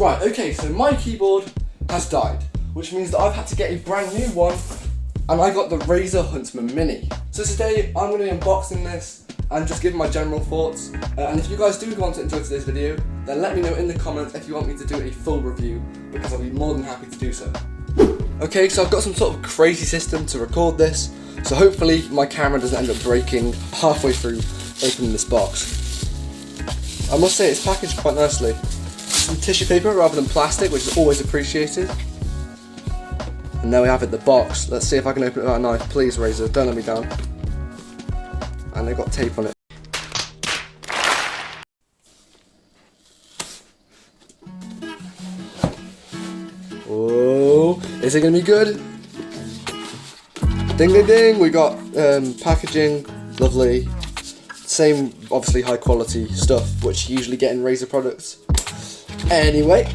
Right, okay, so my keyboard has died, which means that I've had to get a brand new one, and I got the Razer Huntsman Mini. So today I'm going to be unboxing this and just giving my general thoughts. And if you guys do want to enjoy today's video, then let me know in the comments if you want me to do a full review, because I'll be more than happy to do so. Okay, so I've got some sort of crazy system to record this, so hopefully my camera doesn't end up breaking halfway through opening this box. I must say it's packaged quite nicely. Some tissue paper rather than plastic, which is always appreciated. And there we have it, the box. Let's see if I can open it with a knife. Please, Razer, don't let me down. And they've got tape on it. Oh, is it going to be good? Ding ding ding, we got packaging, lovely. Same, obviously, high quality stuff, which you usually get in Razer products. Anyway,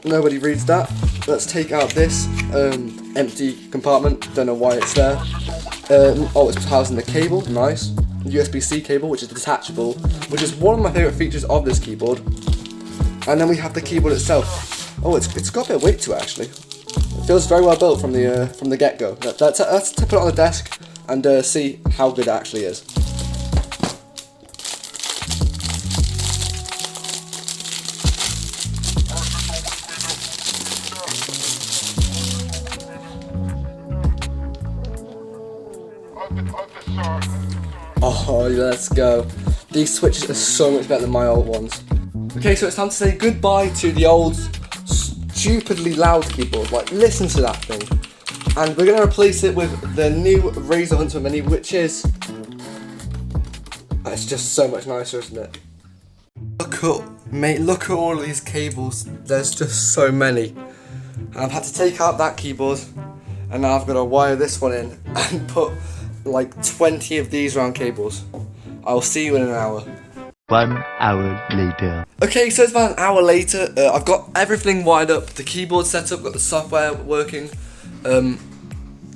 nobody reads that. Let's take out this empty compartment. Don't know why it's there. Oh, it's housing the cable. Nice. USB-C cable, which is detachable, which is one of my favourite features of this keyboard. And then we have the keyboard itself. Oh, it's got a bit of weight to it, actually. It feels very well built from the get-go. Let's put it on the desk and see how good it actually is. Oh, let's go. These switches are so much better than my old ones. Okay, so it's time to say goodbye to the old, stupidly loud keyboard. Like, listen to that thing. And we're going to replace it with the new Razer Huntsman Mini, which is... It's just so much nicer, isn't it? Look at all of these cables. There's just so many. And I've had to take out that keyboard, and now I've got to wire this one in and put like 20 of these round cables. I'll see you in an hour. 1 hour later. Okay, so it's about an hour later. I've got everything wired up, the keyboard set up, got the software working.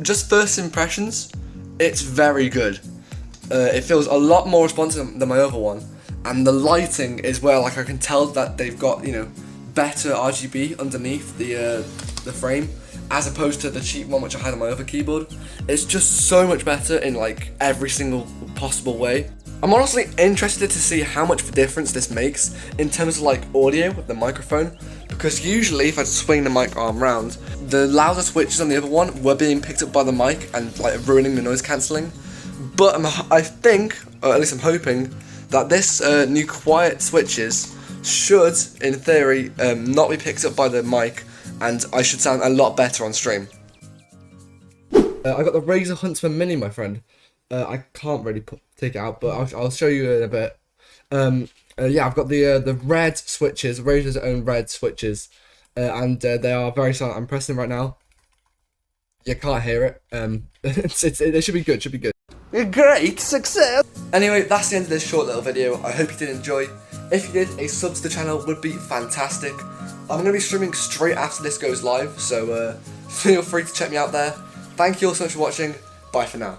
Just first impressions, it's very good. It feels a lot more responsive than my other one, and the lighting is where like I can tell that they've got, you know, better RGB underneath the frame, as opposed to the cheap one which I had on my other keyboard. It's just so much better in like every single possible way. I'm honestly interested to see how much of a difference this makes in terms of like audio with the microphone, because usually if I swing the mic arm round, the louder switches on the other one were being picked up by the mic and like ruining the noise cancelling. But I think, or at least I'm hoping, that this new quiet switches should, in theory, not be picked up by the mic, and I should sound a lot better on stream. I got the Razer Huntsman Mini, my friend. I can't really take it out, but I'll show you in a bit. Yeah, I've got the red switches, Razer's own red switches, and they are very silent. I'm pressing them right now. You can't hear it. It should be good. Should be good. A great success. Anyway, that's the end of this short little video. I hope you did enjoy. If you did, a sub to the channel would be fantastic. I'm going to be streaming straight after this goes live, so feel free to check me out there. Thank you all so much for watching. Bye for now.